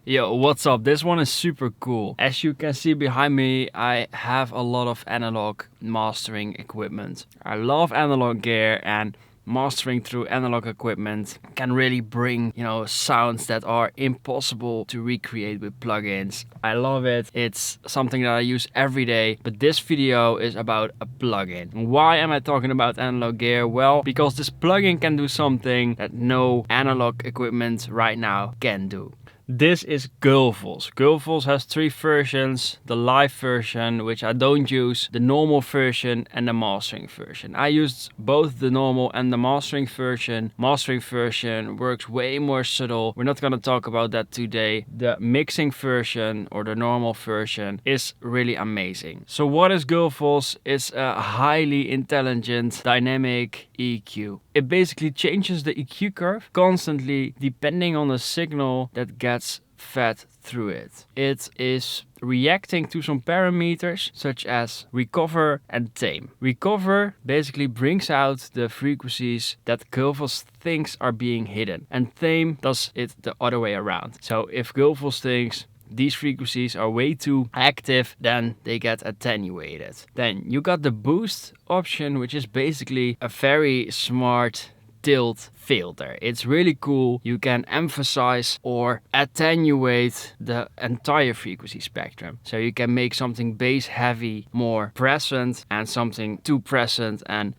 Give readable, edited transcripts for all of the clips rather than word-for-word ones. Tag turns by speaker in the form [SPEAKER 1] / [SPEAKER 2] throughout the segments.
[SPEAKER 1] Yo, what's up? This one is super cool. As you can see behind me, I have a lot of analog mastering equipment. I love analog gear, and mastering through analog equipment can really bring, sounds that are impossible to recreate with plugins. I love it. It's something that I use every day, but this video is about a plugin. Why am I talking about analog gear? Well, because this plugin can do something that no analog equipment right now can do. This is Gullfoss. Gullfoss has 3 versions: the live version, which I don't use, the normal version, and the mastering version. I used both the normal and the mastering version. Mastering version works way more subtle. We're not gonna talk about that today. The mixing version, or the normal version, is really amazing. So what is Gullfoss? It's a highly intelligent dynamic EQ. It basically changes the EQ curve constantly depending on the signal that gets fed through it. It is reacting to some parameters such as recover and tame. Recover basically brings out the frequencies that Gullfoss thinks are being hidden, and tame does it the other way around. So if Gullfoss thinks these frequencies are way too active, then they get attenuated. Then you got the boost option, which is basically a very smart tilt filter. It's really cool. You can emphasize or attenuate the entire frequency spectrum. So you can make something bass heavy more present, and something too present and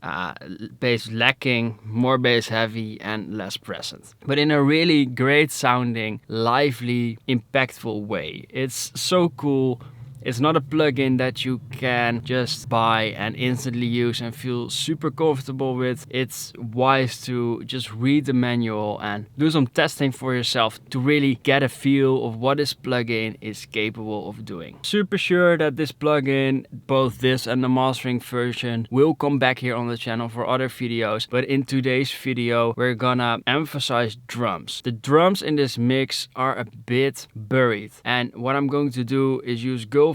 [SPEAKER 1] bass lacking more bass heavy and less present. But in a really great sounding, lively, impactful way. It's so cool. It's not a plugin that you can just buy and instantly use and feel super comfortable with. It's wise to just read the manual and do some testing for yourself to really get a feel of what this plugin is capable of doing. Super sure that this plugin, both this and the mastering version, will come back here on the channel for other videos. But in today's video, we're gonna emphasize drums. The drums in this mix are a bit buried, and what I'm going to do is use Gullfoss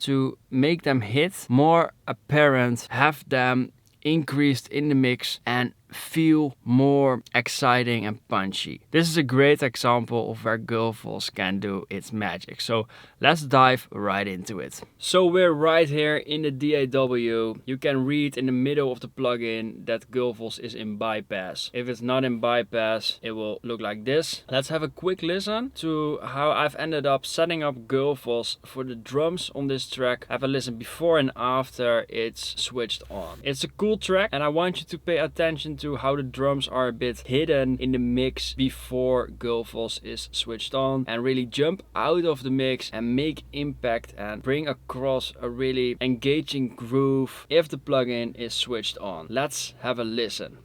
[SPEAKER 1] to make them hit more apparent, have them increased in the mix, and feel more exciting and punchy. This is a great example of where Gullfoss can do its magic. So let's dive right into it. So we're right here in the DAW. You can read in the middle of the plugin that Gullfoss is in bypass. If it's not in bypass, it will look like this. Let's have a quick listen to how I've ended up setting up Gullfoss for the drums on this track. Have a listen before and after it's switched on. It's a cool track, and I want you to pay attention to how the drums are a bit hidden in the mix before Gullfoss is switched on, and really jump out of the mix and make impact and bring across a really engaging groove if the plugin is switched on. Let's have a listen.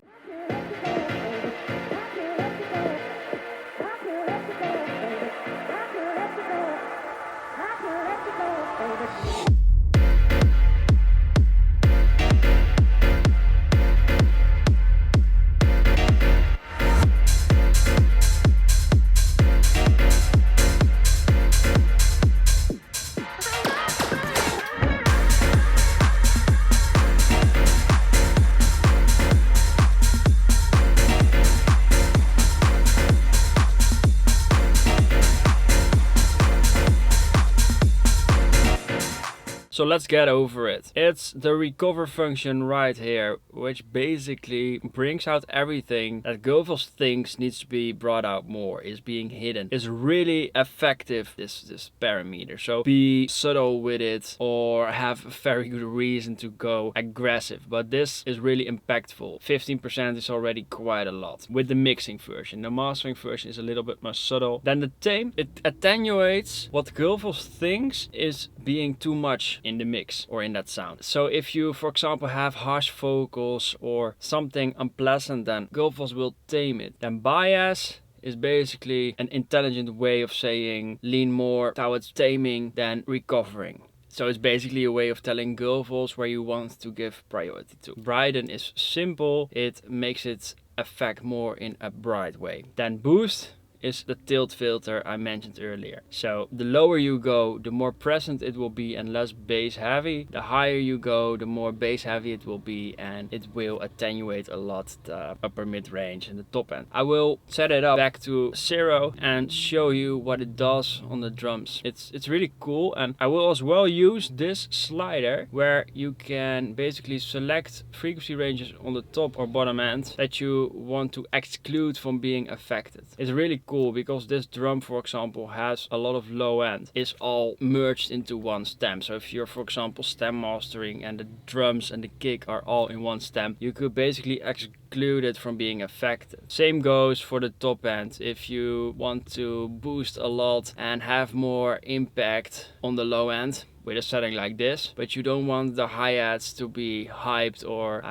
[SPEAKER 1] So let's get over it. It's the recover function right here, which basically brings out everything that Gullfoss thinks needs to be brought out more, is being hidden. It's really effective, this parameter. So be subtle with it, or have a very good reason to go aggressive. But this is really impactful. 15% is already quite a lot. With the mixing version, the mastering version is a little bit more subtle. Then the tame, it attenuates what Gullfoss thinks is being too much in the mix or in that sound. So if you, for example, have harsh vocals or something unpleasant, then Gullfoss will tame it. Then bias is basically an intelligent way of saying lean more towards taming than recovering. So it's basically a way of telling Gullfoss where you want to give priority to. Brighten is simple. It makes it affect more in a bright way. Then boost is the tilt filter I mentioned earlier. So the lower you go, the more present it will be and less bass heavy. The higher you go, the more bass heavy it will be, and it will attenuate a lot the upper mid range and the top end. I will set it up back to 0 and show you what it does on the drums. It's really cool, and I will as well use this slider where you can basically select frequency ranges on the top or bottom end that you want to exclude from being affected. It's really cool because this drum, for example, has a lot of low end. It's all merged into one stem. So if you're, for example, stem mastering and the drums and the kick are all in one stem, you could basically exclude it from being affected. Same goes for the top end. If you want to boost a lot and have more impact on the low end with a setting like this, but you don't want the hi-hats to be hyped or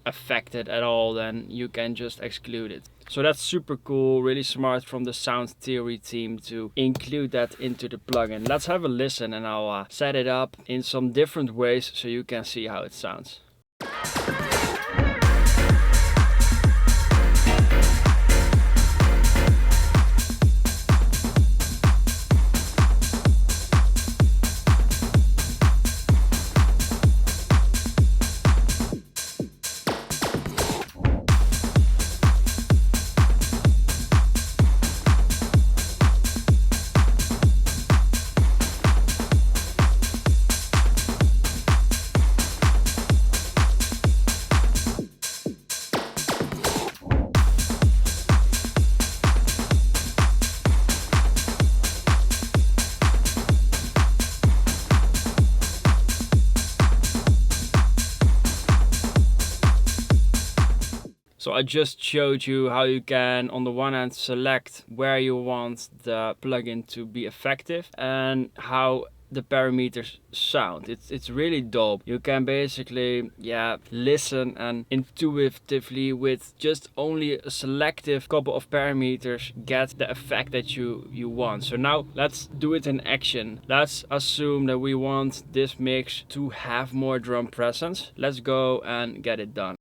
[SPEAKER 1] affected at all, then you can just exclude it. So that's super cool, really smart from the sound theory team to include that into the plugin. Let's have a listen, and I'll set it up in some different ways so you can see how it sounds. So I just showed you how you can, on the one hand, select where you want the plugin to be effective and how the parameters sound. It's really dope. You can basically listen and intuitively with just only a selective couple of parameters get the effect that you want. So now let's do it in action. Let's assume that we want this mix to have more drum presence. Let's go and get it done.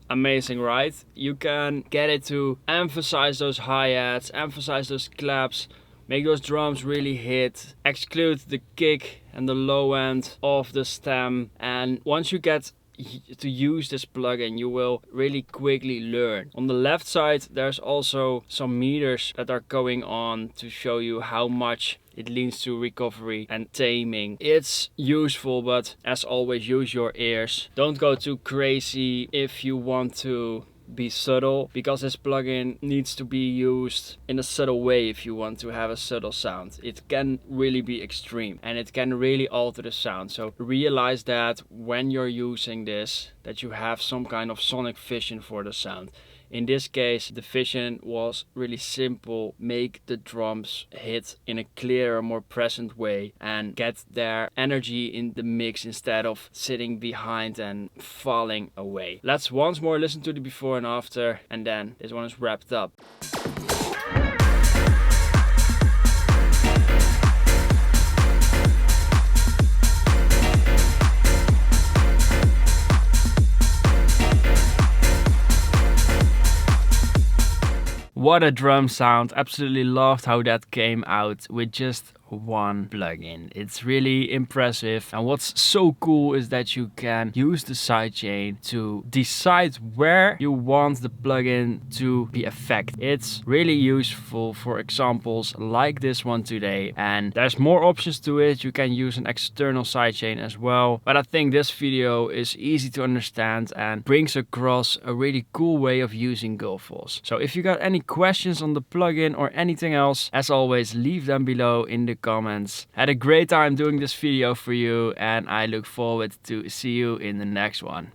[SPEAKER 1] Amazing, right? You can get it to emphasize those hi-hats, emphasize those claps, make those drums really hit, exclude the kick and the low end of the stem. And once you get to use this plugin, you will really quickly learn. On the left side, there's also some meters that are going on to show you how much it leans to recovery and taming. It's useful, but as always, use your ears. Don't go too crazy if you want to be subtle, because this plugin needs to be used in a subtle way if you want to have a subtle sound. It can really be extreme and it can really alter the sound. So realize that when you're using this, that you have some kind of sonic vision for the sound. In this case, the vision was really simple: make the drums hit in a clearer, more present way and get their energy in the mix instead of sitting behind and falling away. Let's once more listen to the before and after, and then this one is wrapped up. What a drum sound. Absolutely loved how that came out with just one plugin. It's really impressive. And what's so cool is that you can use the sidechain to decide where you want the plugin to be effective. It's really useful for examples like this one today. And there's more options to it. You can use an external sidechain as well. But I think this video is easy to understand and brings across a really cool way of using Gullfoss. So if you got any questions on the plugin or anything else, as always, leave them below in the comments. Had a great time doing this video for you, and I look forward to see you in the next one.